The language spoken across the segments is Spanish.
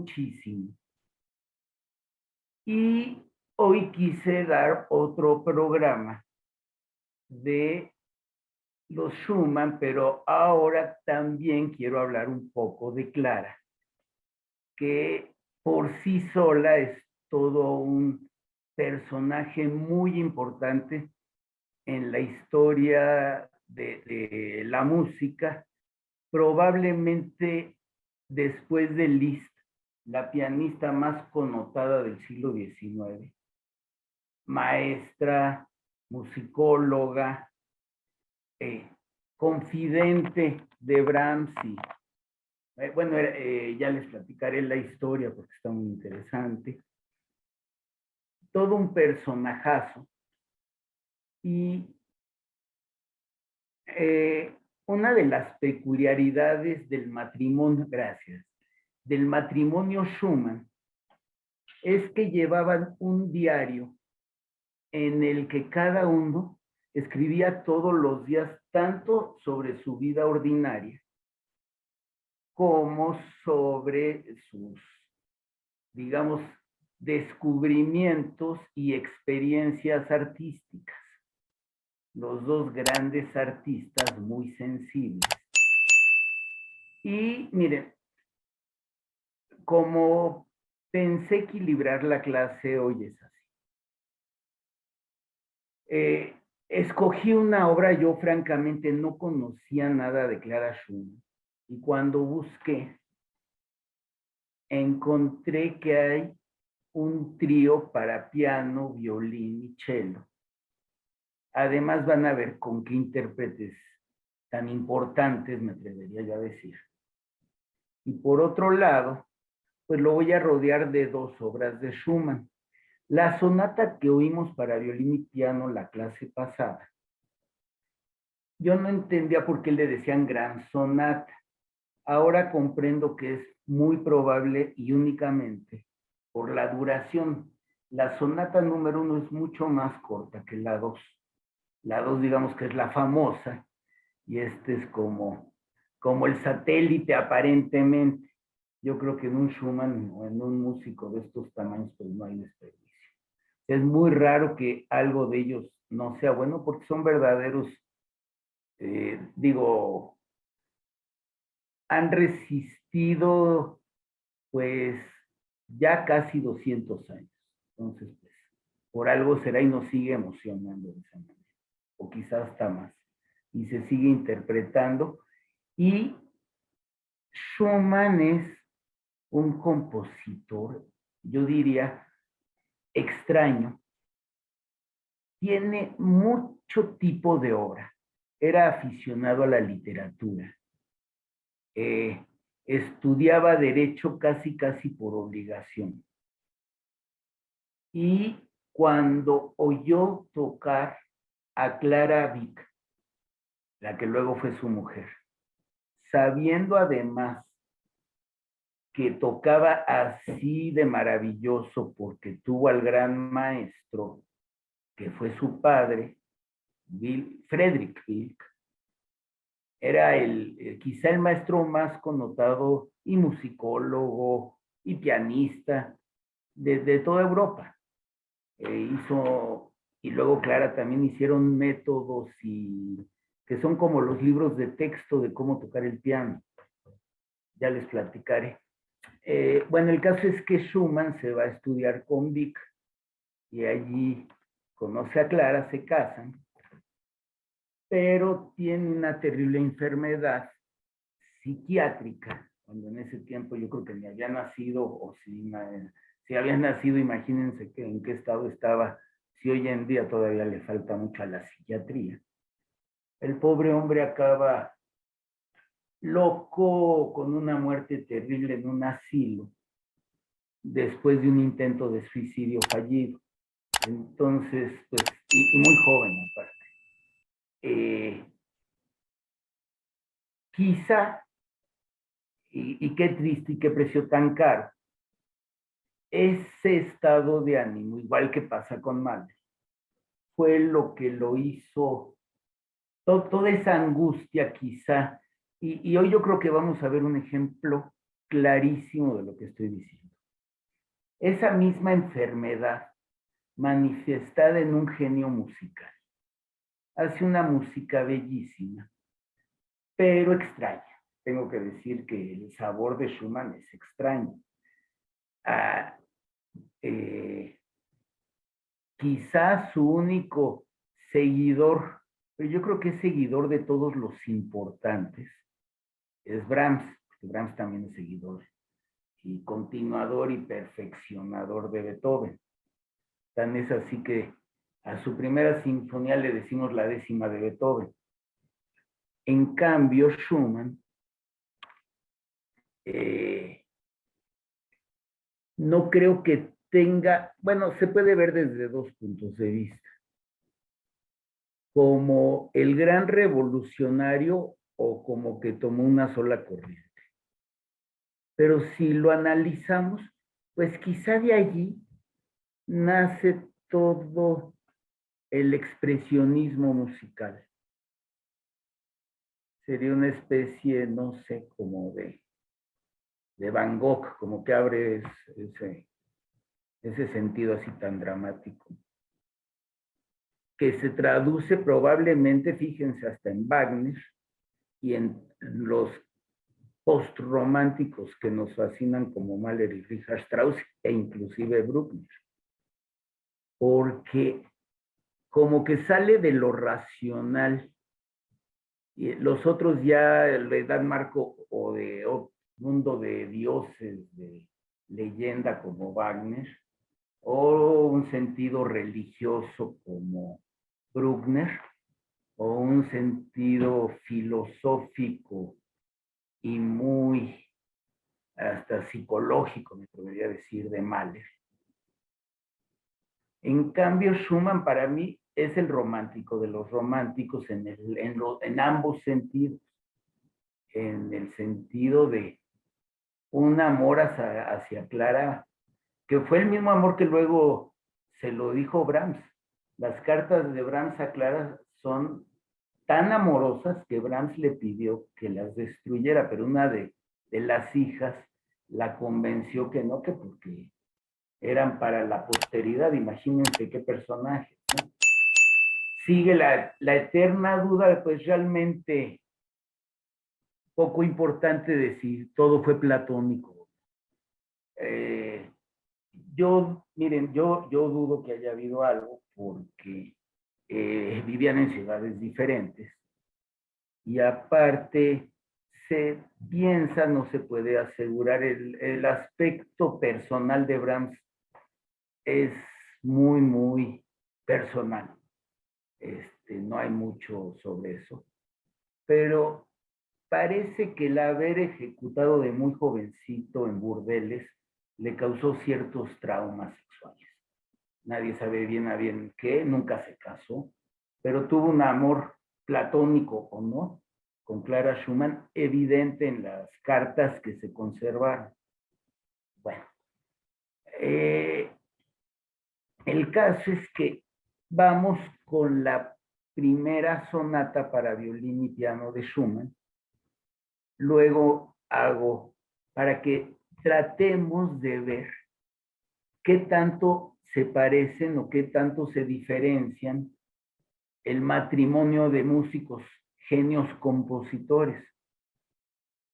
muchísimo. Y hoy quise dar otro programa de los Schumann, pero ahora también quiero hablar un poco de Clara, que por sí sola es todo un personaje muy importante en la historia de la música, probablemente después de Liszt, la pianista más connotada del siglo XIX, maestra, musicóloga, confidente de Brahms y bueno, ya les platicaré la historia porque está muy interesante. Todo un personajazo. Y una de las peculiaridades del matrimonio, gracias, del matrimonio Schumann, es que llevaban un diario en el que cada uno escribía todos los días tanto sobre su vida ordinaria como sobre sus, digamos, descubrimientos y experiencias artísticas. Los dos grandes artistas muy sensibles. Y miren, como pensé equilibrar la clase hoy es así. Escogí una obra, yo francamente no conocía nada de Clara Schumann. Y cuando busqué, encontré que hay un trío para piano, violín y cello. Además van a ver con qué intérpretes tan importantes, me atrevería yo a decir. Y por otro lado, pues lo voy a rodear de dos obras de Schumann. La sonata que oímos para violín y piano la clase pasada, yo no entendía por qué le decían gran sonata. Ahora comprendo que es muy probable y únicamente por la duración. La sonata número 1 es mucho más corta que la 2. La 2, digamos que es la famosa, y este es como el satélite aparentemente. Yo creo que en un Schumann o en un músico de estos tamaños, pues no hay desperdicio. Es muy raro que algo de ellos no sea bueno porque son verdaderos, digo, han resistido pues ya casi 200 años. Entonces, pues, por algo será y nos sigue emocionando de esa manera, o quizás hasta más, y se sigue interpretando. Y Schumann es un compositor, yo diría, extraño. Tiene mucho tipo de obra. Era aficionado a la literatura. Eh, Estudiaba derecho casi por obligación. Y cuando oyó tocar a Clara Wieck, la que luego fue su mujer, sabiendo además que tocaba así de maravilloso porque tuvo al gran maestro que fue su padre, Friedrich Wieck, era quizá el maestro más connotado y musicólogo y pianista de toda Europa. Y luego Clara también hicieron métodos que son como los libros de texto de cómo tocar el piano. Ya les platicaré. Bueno, el caso es que Schumann se va a estudiar con Wieck y allí conoce a Clara, se casan, pero tiene una terrible enfermedad psiquiátrica, cuando en ese tiempo yo creo que ni había nacido, o si había nacido, imagínense en qué estado estaba, si hoy en día todavía le falta mucho a la psiquiatría. El pobre hombre acaba loco, con una muerte terrible en un asilo, después de un intento de suicidio fallido. Entonces, pues, y muy joven aparte. Quizá, y qué triste y qué precio tan caro, ese estado de ánimo, igual que pasa con Mahler, fue lo que lo hizo, toda esa angustia quizá, y hoy yo creo que vamos a ver un ejemplo clarísimo de lo que estoy diciendo. Esa misma enfermedad manifestada en un genio musical. Hace una música bellísima, pero extraña. Tengo que decir que el sabor de Schumann es extraño. Ah, quizás su único seguidor, pero yo creo que es seguidor de todos los importantes, es Brahms, porque Brahms también es seguidor y continuador y perfeccionador de Beethoven. Tan es así que a su primera sinfonía le decimos la 10ª de Beethoven. En cambio, Schumann no creo que tenga, bueno, se puede ver desde dos puntos de vista, como el gran revolucionario o como que tomó una sola corriente. Pero si lo analizamos, pues quizá de allí nace todo el expresionismo musical. Sería una especie, no sé, como de Van Gogh, como que abre ese sentido así tan dramático, que se traduce probablemente, fíjense, hasta en Wagner y en los postrománticos que nos fascinan como Mahler y Richard Strauss e inclusive Bruckner, porque como que sale de lo racional y los otros ya le dan marco o de mundo de dioses, de leyenda como Wagner, o un sentido religioso como Bruckner, o un sentido filosófico y muy hasta psicológico, me podría decir, de Mahler. En cambio, Schumann para mí es el romántico de los románticos en ambos sentidos. En el sentido de un amor hacia Clara, que fue el mismo amor que luego se lo dijo Brahms. Las cartas de Brahms a Clara son tan amorosas que Brahms le pidió que las destruyera, pero una de las hijas la convenció que no, que porque eran para la posteridad. Imagínense qué personaje, ¿no? Sigue la eterna duda, pues realmente poco importante de si todo fue platónico. Eh, miren, yo dudo que haya habido algo porque vivían en ciudades diferentes y aparte se piensa, no se puede asegurar, el aspecto personal de Brahms es muy, muy personal. No hay mucho sobre eso, pero parece que el haber ejecutado de muy jovencito en burdeles le causó ciertos traumas sexuales. Nadie sabe bien a bien qué, nunca se casó, pero tuvo un amor platónico o no con Clara Schumann, evidente en las cartas que se conservaron. Bueno, el caso es que vamos con la primera sonata para violín y piano de Schumann. Luego hago para que tratemos de ver qué tanto se parecen o qué tanto se diferencian el matrimonio de músicos genios compositores,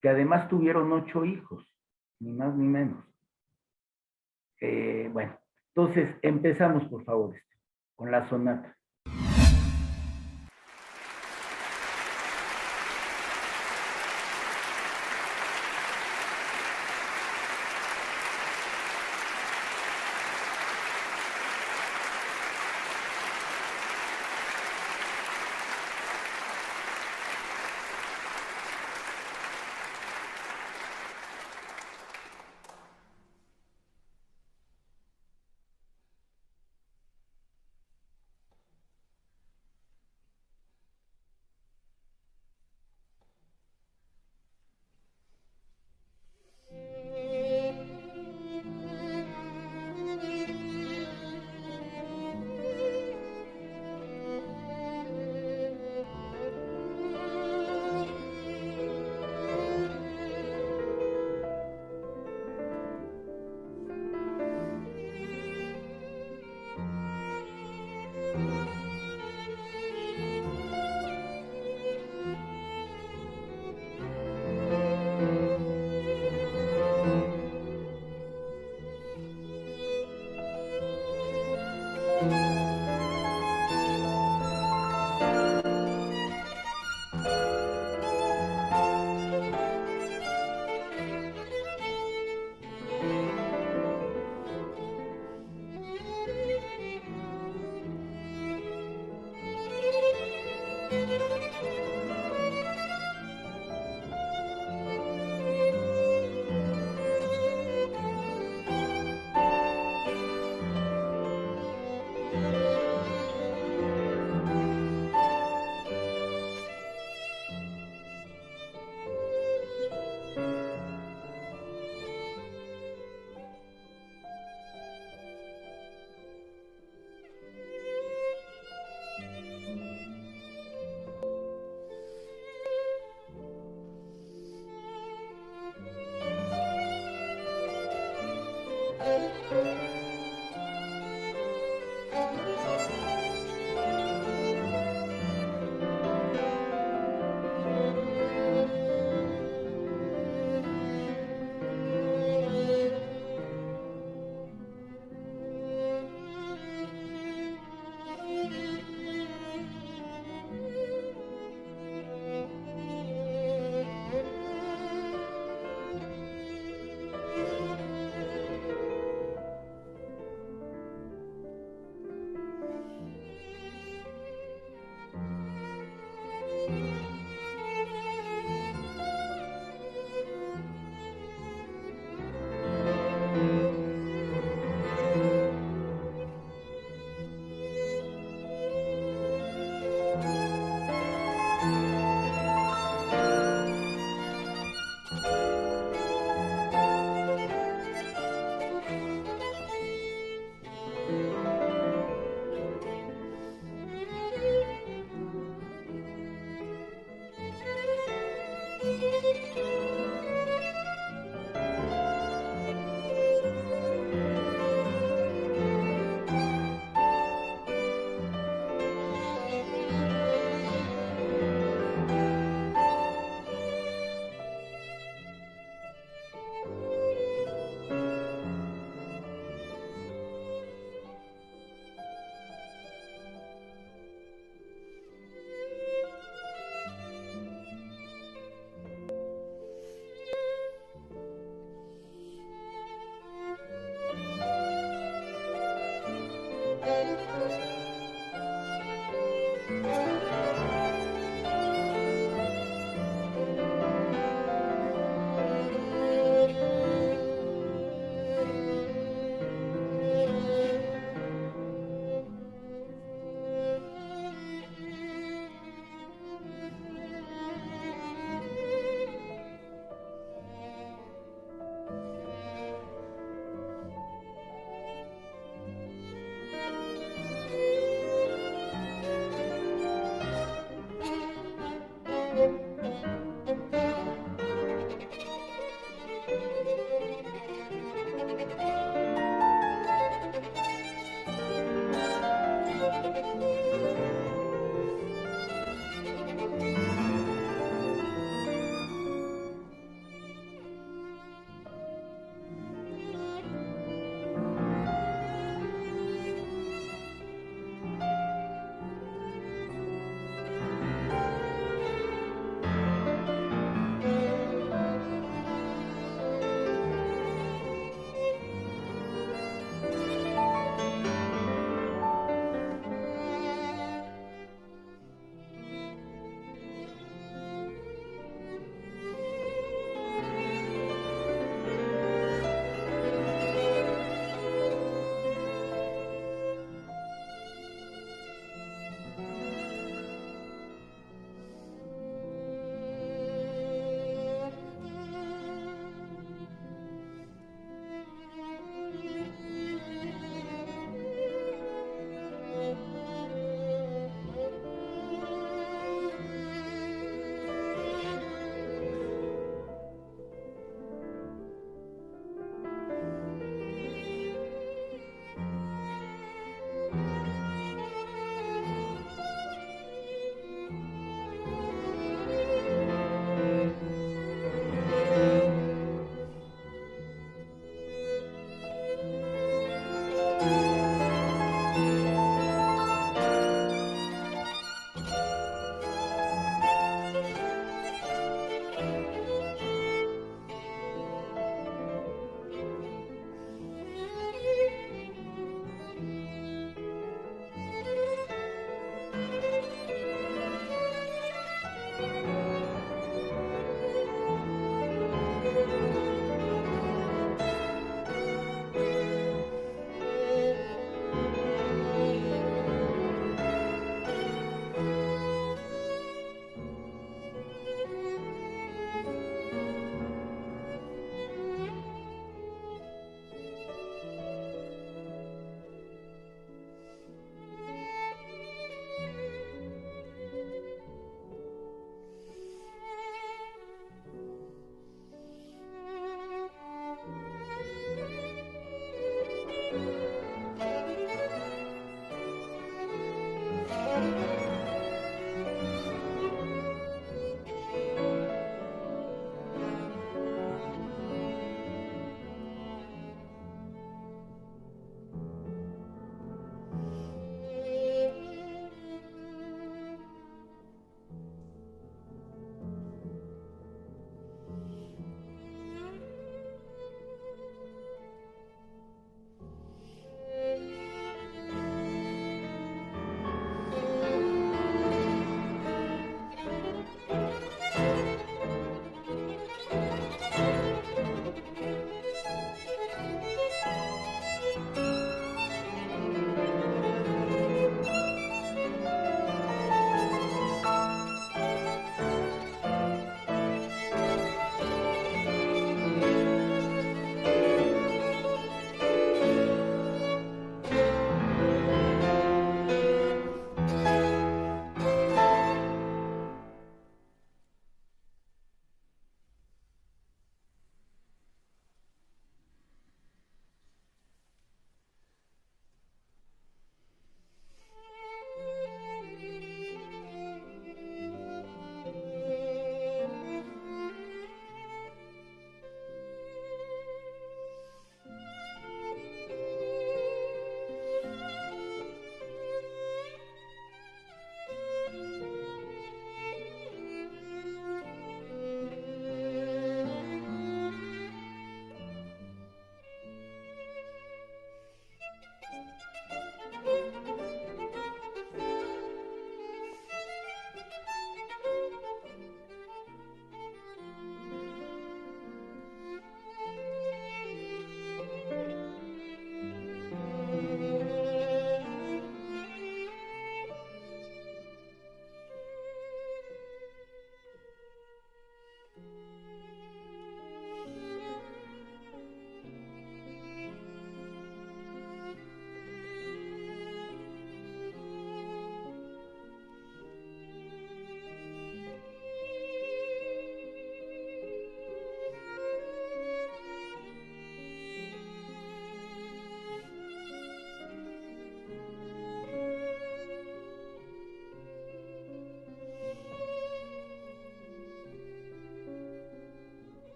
que además tuvieron 8 hijos, ni más ni menos. Bueno, entonces empezamos por favor con la sonata.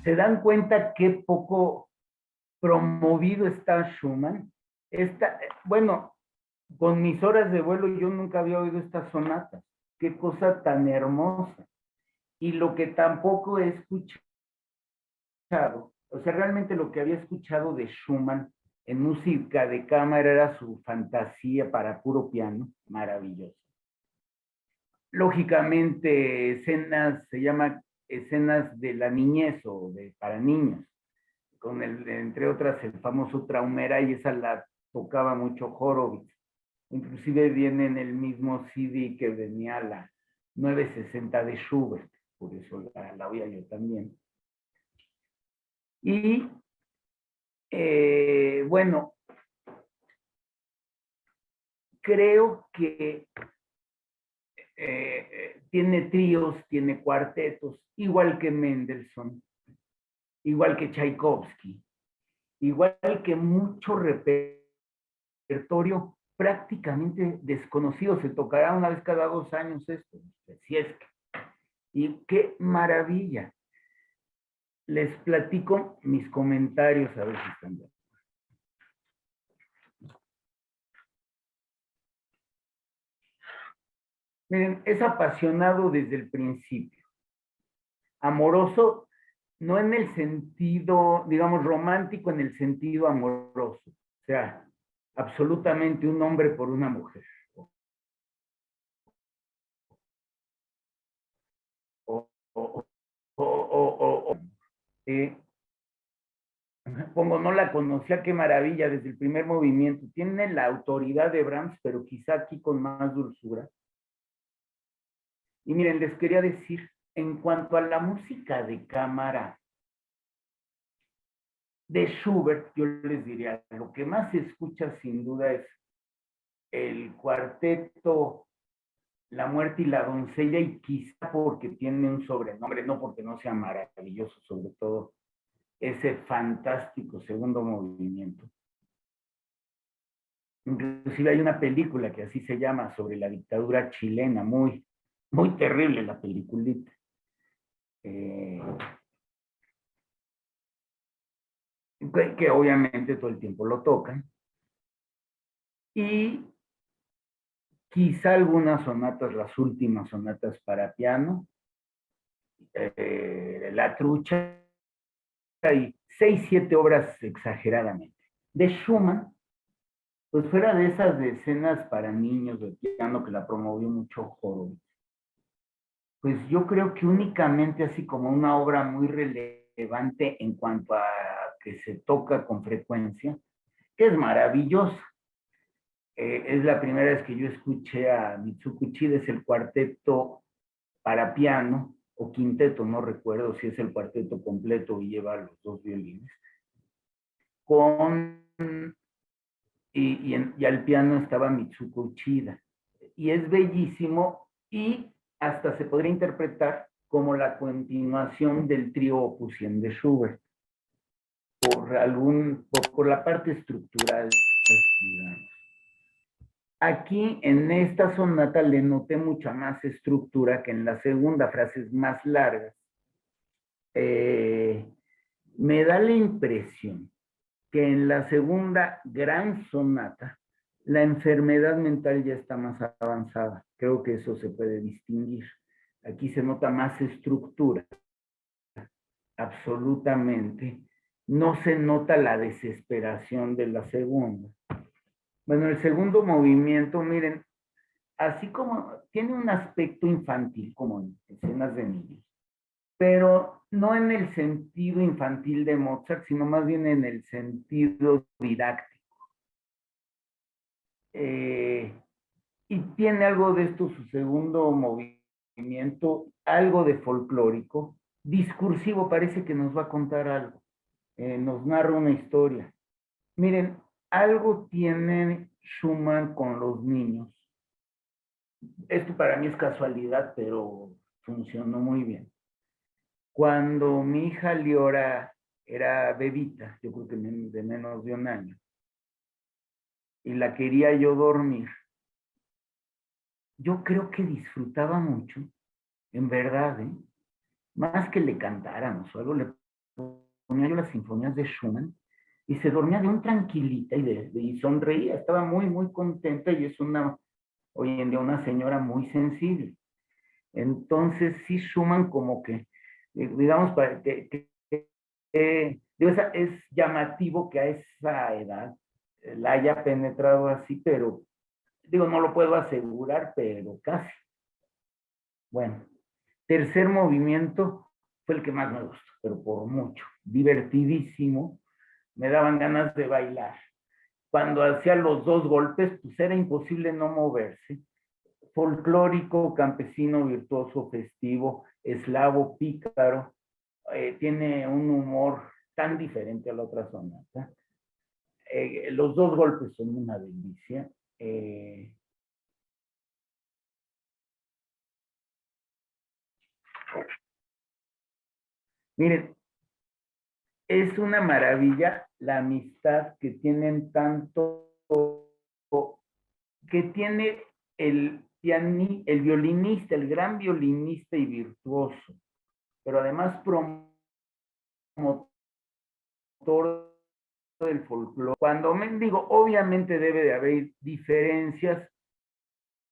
¿Se dan cuenta qué poco promovido está Schumann? Bueno, con mis horas de vuelo yo nunca había oído estas sonatas. Qué cosa tan hermosa. Y lo que tampoco he escuchado, o sea, realmente lo que había escuchado de Schumann en música de cámara era su fantasía para puro piano, maravilloso. Lógicamente, escenas, se llama escenas de la niñez o de para niños, con entre otras el famoso Traumera, y esa la tocaba mucho Horowitz. Inclusive viene en el mismo CD que venía la 960 de Schubert, por eso la oía yo también. Y bueno, creo que tiene tríos, tiene cuartetos, igual que Mendelssohn, igual que Tchaikovsky, igual que mucho repertorio prácticamente desconocido. Se tocará una vez cada 2 años esto, si es que. Y qué maravilla. Les platico mis comentarios a ver si están bien. Miren, es apasionado desde el principio. Amoroso, no en el sentido, digamos, romántico, en el sentido amoroso. O sea, absolutamente un hombre por una mujer. O, o, eh, pongo, no la conocía, qué maravilla, desde el primer movimiento. Tiene la autoridad de Brahms, pero quizá aquí con más dulzura. Y miren, les quería decir, en cuanto a la música de cámara de Schubert, yo les diría, lo que más se escucha sin duda es el cuarteto La muerte y la doncella, y quizá porque tiene un sobrenombre, no porque no sea maravilloso, sobre todo ese fantástico segundo movimiento. Inclusive hay una película que así se llama, sobre la dictadura chilena, muy, muy terrible la peliculita. Que obviamente todo el tiempo lo tocan. Y quizá algunas sonatas, las últimas sonatas para piano, La Trucha, y 6, 7 obras exageradamente. De Schumann, pues fuera de esas de escenas para niños de piano que la promovió mucho Horowitz, pues yo creo que únicamente así como una obra muy relevante en cuanto a que se toca con frecuencia, que es maravillosa. Es la primera vez que yo escuché a Mitsuko Uchida, es el cuarteto para piano, o quinteto, no recuerdo si es el cuarteto completo y lleva los 2 violines, con, y al piano estaba Mitsuko Uchida. Y es bellísimo, y hasta se podría interpretar como la continuación del trío Opus 100 de Schubert, por la parte estructural, digamos. Aquí en esta sonata le noté mucha más estructura que en la segunda, frases más largas. Me da la impresión que en la segunda gran sonata la enfermedad mental ya está más avanzada. Creo que eso se puede distinguir. Aquí se nota más estructura, absolutamente. No se nota la desesperación de la segunda. Bueno, el segundo movimiento, miren, así como tiene un aspecto infantil, como en escenas de niños, pero no en el sentido infantil de Mozart, sino más bien en el sentido didáctico. Y tiene algo de esto su segundo movimiento, algo de folclórico, discursivo, parece que nos va a contar algo, nos narra una historia. Miren, algo tiene Schumann con los niños. Esto para mí es casualidad, pero funcionó muy bien. Cuando mi hija Liora era bebita, yo creo que de menos de 1 año, y la quería yo dormir, yo creo que disfrutaba mucho, en verdad, más que le cantáramos o algo, le ponía yo las sinfonías de Schumann y se dormía de un tranquilita y sonreía, estaba muy, muy contenta y es hoy en día una señora muy sensible. Entonces, sí, Schumann como que, digamos, es llamativo que a esa edad la haya penetrado así, pero digo, no lo puedo asegurar, pero casi. Bueno, tercer movimiento fue el que más me gustó, pero por mucho. Divertidísimo, me daban ganas de bailar. Cuando hacía los dos golpes, pues era imposible no moverse. Folclórico, campesino, virtuoso, festivo, eslavo, pícaro, tiene un humor tan diferente a la otra sonata. Los dos golpes son una delicia. Miren, es una maravilla la amistad que tienen tanto, que tiene el violinista, el gran violinista y virtuoso, pero además promotor del folclore. Cuando digo, obviamente debe de haber diferencias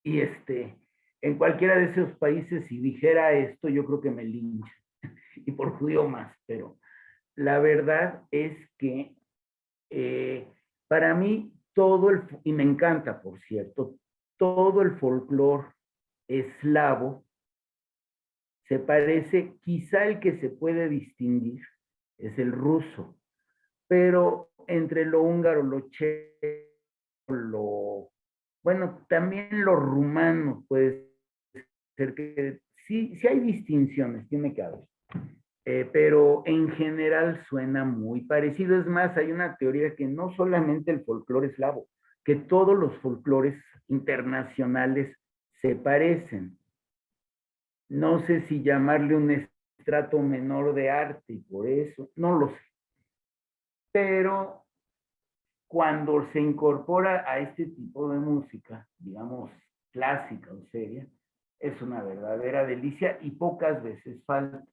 y en cualquiera de esos países, si dijera esto, yo creo que me lincha y por judío más, pero la verdad es que para mí y me encanta, por cierto, todo el folclore eslavo se parece, quizá el que se puede distinguir es el ruso, pero entre lo húngaro, lo checo, bueno, también lo rumano puede ser que sí, sí hay distinciones, tiene que haber. Pero en general suena muy parecido. Es más, hay una teoría que no solamente el folclore eslavo, que todos los folclores internacionales se parecen. No sé si llamarle un estrato menor de arte y por eso, no lo sé. Pero cuando se incorpora a este tipo de música, digamos, clásica o seria, es una verdadera delicia y pocas veces falta.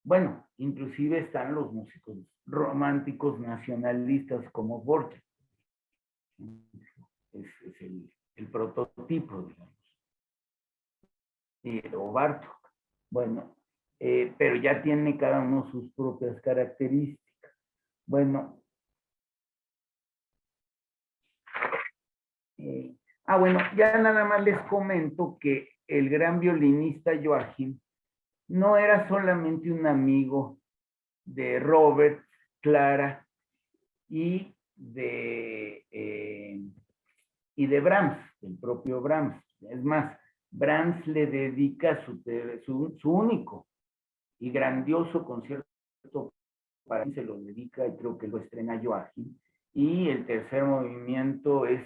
Bueno, inclusive están los músicos románticos nacionalistas como Borges. Es el prototipo, digamos. O Bartók. Bueno, pero ya tiene cada uno sus propias características. Bueno, bueno, ya nada más les comento que el gran violinista Joachim no era solamente un amigo de Robert, Clara y de Brahms, el propio Brahms. Es más, Brahms le dedica su único y grandioso concierto para mí, se lo dedica y creo que lo estrena Joachim. Y el tercer movimiento es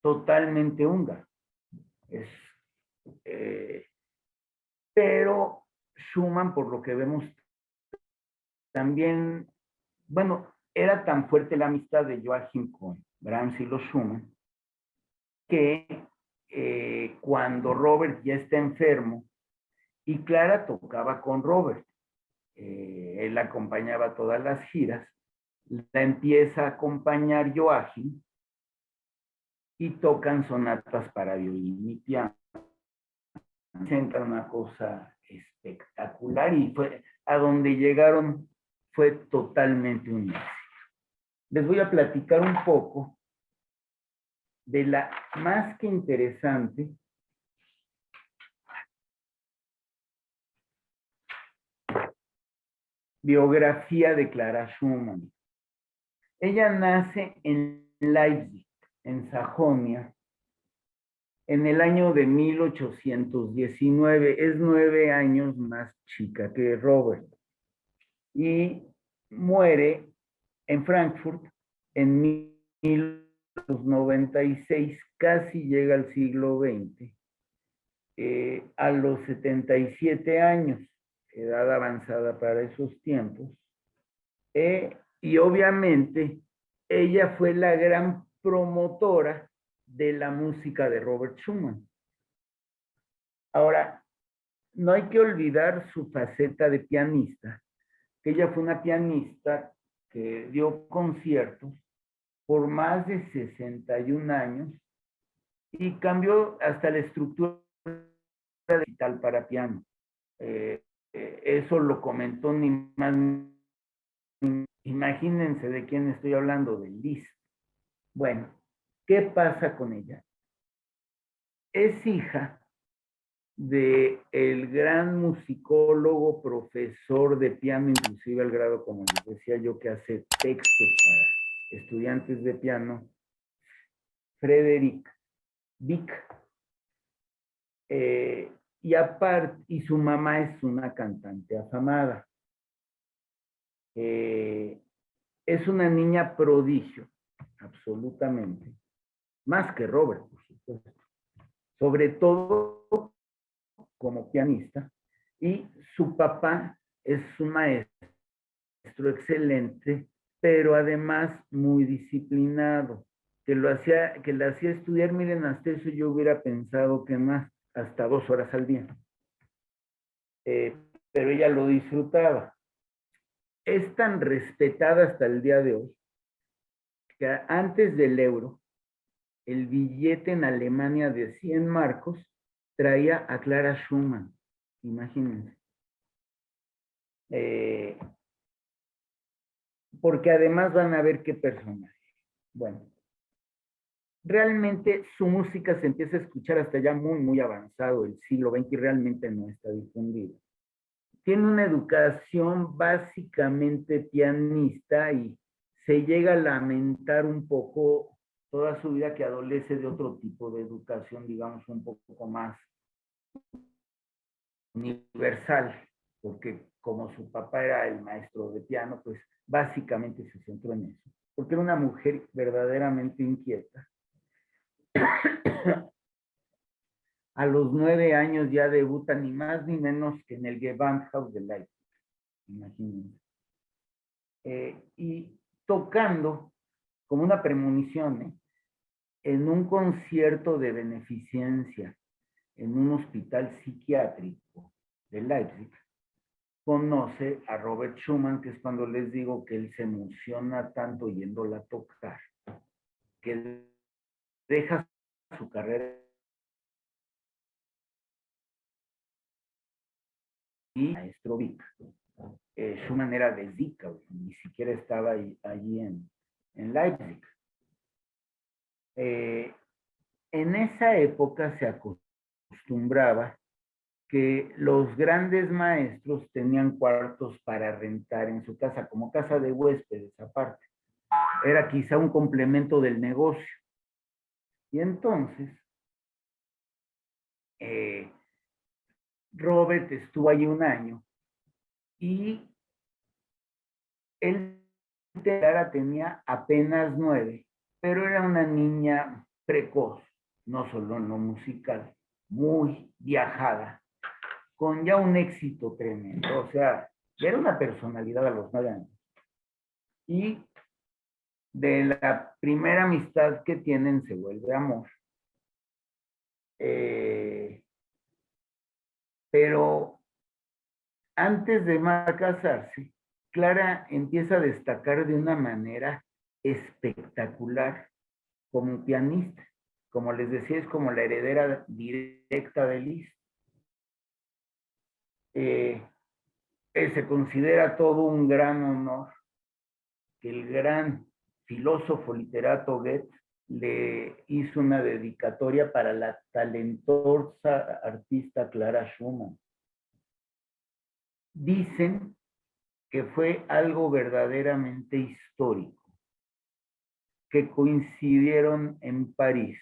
totalmente húngaro. Es, eh, pero Schumann, por lo que vemos, también, bueno, era tan fuerte la amistad de Joachim con Brahms y los Schumann, que cuando Robert ya está enfermo, y Clara tocaba con Robert, él acompañaba todas las giras, la empieza a acompañar Joachim y tocan sonatas para violín y piano. Presenta una cosa espectacular y fue a donde llegaron fue totalmente un éxito. Les voy a platicar un poco de la más que interesante biografía de Clara Schumann. Ella nace en Leipzig, en Sajonia, en el año de 1819. Es 9 años más chica que Robert. Y muere en Frankfurt en 1896, casi llega al siglo XX, a los 77 años, edad avanzada para esos tiempos. Y obviamente ella fue la gran promotora de la música de Robert Schumann. Ahora, no hay que olvidar su faceta de pianista, que ella fue una pianista que dio conciertos por más de 61 años y cambió hasta la estructura digital para piano. Eso lo comentó ni más. Imagínense de quién estoy hablando, de Liszt. Bueno, ¿qué pasa con ella? Es hija de el gran musicólogo, profesor de piano, inclusive al grado, como les decía yo, que hace textos para estudiantes de piano, Frederick Wieck. Y su mamá es una cantante afamada. Es una niña prodigio, absolutamente. Más que Robert, por supuesto. Sobre todo como pianista. Y su papá es un maestro excelente, pero además muy disciplinado, que le hacía estudiar, miren, hasta eso yo hubiera pensado que más, hasta 2 horas al día. Pero ella lo disfrutaba. Es tan respetada hasta el día de hoy que antes del euro, el billete en Alemania de 100 marcos traía a Clara Schumann, imagínense. Porque además van a ver qué personaje. Bueno, realmente su música se empieza a escuchar hasta ya muy, muy avanzado el siglo XX y realmente no está difundida. Tiene una educación básicamente pianista y se llega a lamentar un poco toda su vida que adolece de otro tipo de educación, digamos, un poco más universal, porque como su papá era el maestro de piano, pues básicamente se centró en eso, porque era una mujer verdaderamente inquieta. A los 9 años ya debuta ni más ni menos que en el Gewandhaus de Leipzig, imagínense. Y tocando como una premonición, en un concierto de beneficencia en un hospital psiquiátrico de Leipzig, conoce a Robert Schumann, que es cuando les digo que él se emociona tanto yéndola a tocar, que deja su carrera y maestro Wieck. Schumann era de Zickau, ni siquiera estaba allí en Leipzig. En esa época se acostumbraba que los grandes maestros tenían cuartos para rentar en su casa, como casa de huéspedes aparte. Era quizá un complemento del negocio. Y entonces, Robert estuvo allí un año y él tenía apenas 9, pero era una niña precoz, no solo en lo musical, muy viajada, con ya un éxito tremendo, o sea, ya era una personalidad a los 9 años. Y de la primera amistad que tienen se vuelve amor. Pero antes de casarse, Clara empieza a destacar de una manera espectacular como pianista. Como les decía, es como la heredera directa de Liszt. Se considera todo un gran honor que el gran filósofo literato Goethe le hizo una dedicatoria para la talentosa artista Clara Schumann. Dicen que fue algo verdaderamente histórico, que coincidieron en París,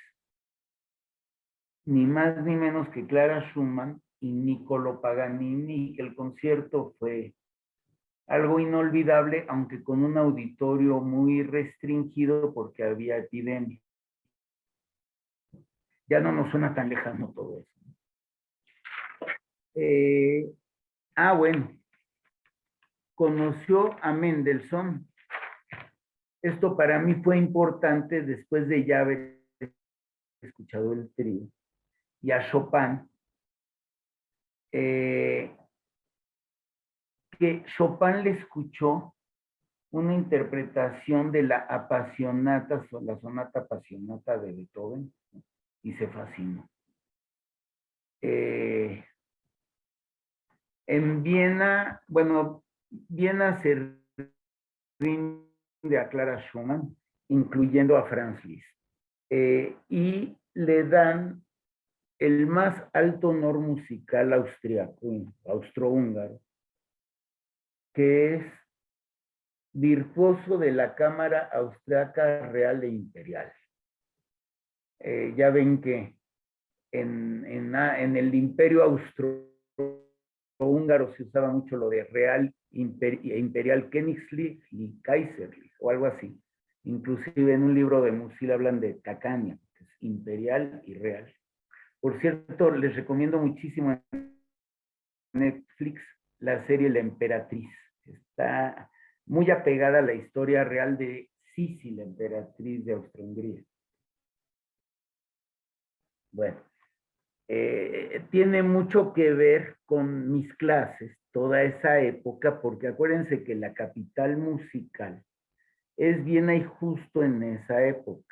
ni más ni menos que Clara Schumann y Niccolo Paganini, que el concierto fue algo inolvidable, aunque con un auditorio muy restringido porque había epidemia. Ya no nos suena tan lejano todo eso. Bueno, conoció a Mendelssohn. Esto para mí fue importante después de ya haber escuchado el trío. Y a Chopin, que que Chopin le escuchó una interpretación de la apasionata, la sonata apasionata de Beethoven, y se fascinó. En Viena, bueno, Viena se rinde a Clara Schumann, incluyendo a Franz Liszt, y le dan el más alto honor musical austriaco, austrohúngaro, que es virtuoso de la Cámara Austriaca Real e Imperial. Ya ven que en el Imperio Austrohúngaro se usaba mucho lo de Real Imperial Königslich y Kaiserlich, o algo así. Inclusive en un libro de Musil hablan de Tacania, que es imperial y real. Por cierto, les recomiendo muchísimo en Netflix la serie La Emperatriz. Está muy apegada a la historia real de Sisi, la emperatriz de Austria-Hungría. Bueno, tiene mucho que ver con mis clases, toda esa época, porque acuérdense que la capital musical es Viena y justo en esa época.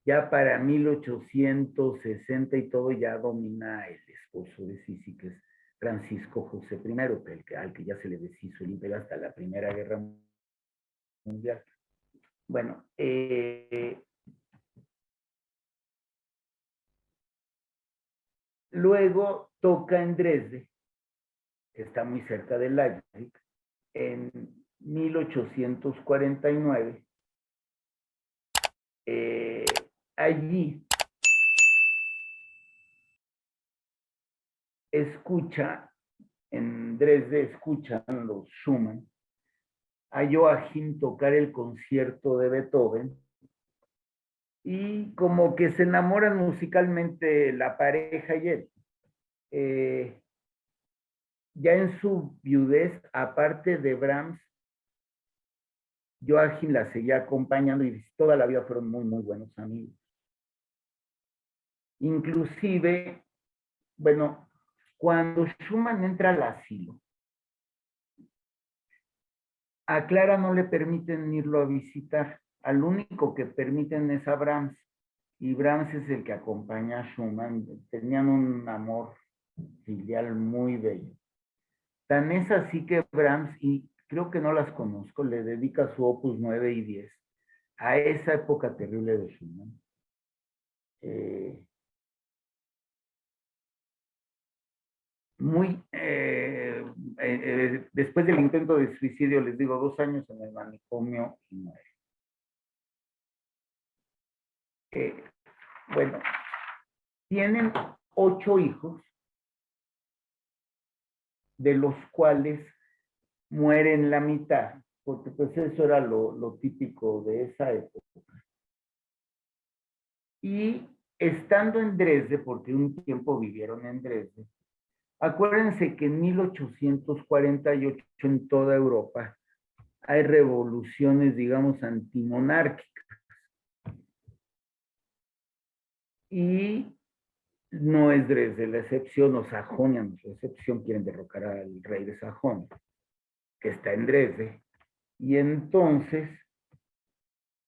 Ya para 1860 y todo ya domina el esposo de Sisi, que es Francisco José I, al que ya se le deshizo el imperio hasta la Primera Guerra Mundial. Bueno, luego toca en Dresde, que está muy cerca de Leipzig, en 1849. Allí en Dresde escuchan los Schumann a Joachim tocar el concierto de Beethoven y como que se enamoran musicalmente la pareja y él. Ya en su viudez, aparte de Brahms, Joachim la seguía acompañando y toda la vida fueron muy, muy buenos amigos. Inclusive, bueno, cuando Schumann entra al asilo, a Clara no le permiten irlo a visitar. Al único que permiten es a Brahms. Y Brahms es el que acompaña a Schumann. Tenían un amor filial muy bello. Tan es así que Brahms, y creo que no las conozco, le dedica su opus 9 y 10 a esa época terrible de Schumann. Después del intento de suicidio, les digo, 2 años en el manicomio y muere. Bueno, tienen 8 hijos, de los cuales mueren la mitad, porque pues eso era lo típico de esa época. Y estando en Dresde, porque un tiempo vivieron en Dresde, acuérdense que en 1848 en toda Europa hay revoluciones, digamos, antimonárquicas. Y no es Dresde la excepción, o Sajonia no es la excepción, quieren derrocar al rey de Sajonia, que está en Dresde. Y entonces,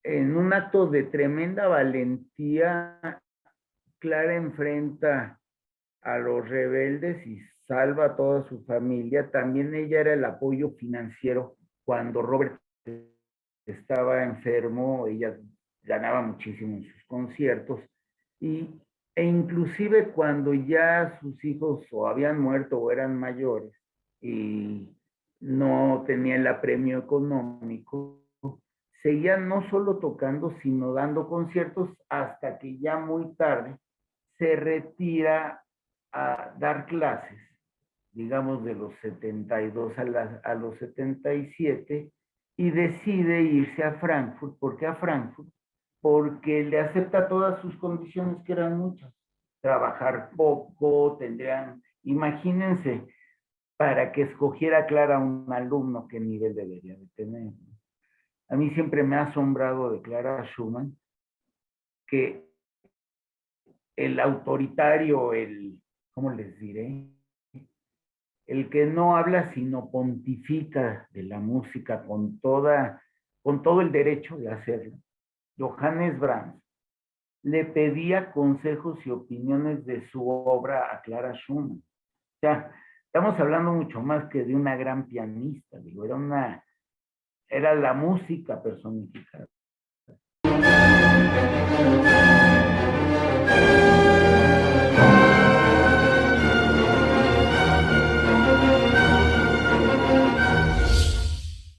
en un acto de tremenda valentía, Clara enfrenta a los rebeldes y salva a toda su familia. También ella era el apoyo financiero cuando Robert estaba enfermo, ella ganaba muchísimo en sus conciertos e inclusive cuando ya sus hijos o habían muerto o eran mayores y no tenían el apremio económico, seguían no solo tocando, sino dando conciertos hasta que ya muy tarde se retira a dar clases, digamos de los 72 a los 77, y decide irse a Frankfurt. ¿Por qué a Frankfurt? Porque le acepta todas sus condiciones, que eran muchas. Trabajar poco, imagínense, para que escogiera Clara un alumno, qué nivel debería de tener. A mí siempre me ha asombrado de Clara Schumann que el autoritario, ¿cómo les diré? el que no habla sino pontifica de la música con todo el derecho de hacerlo. Johannes Brahms le pedía consejos y opiniones de su obra a Clara Schumann. O sea, estamos hablando mucho más que de una gran pianista, digo, era la música personificada.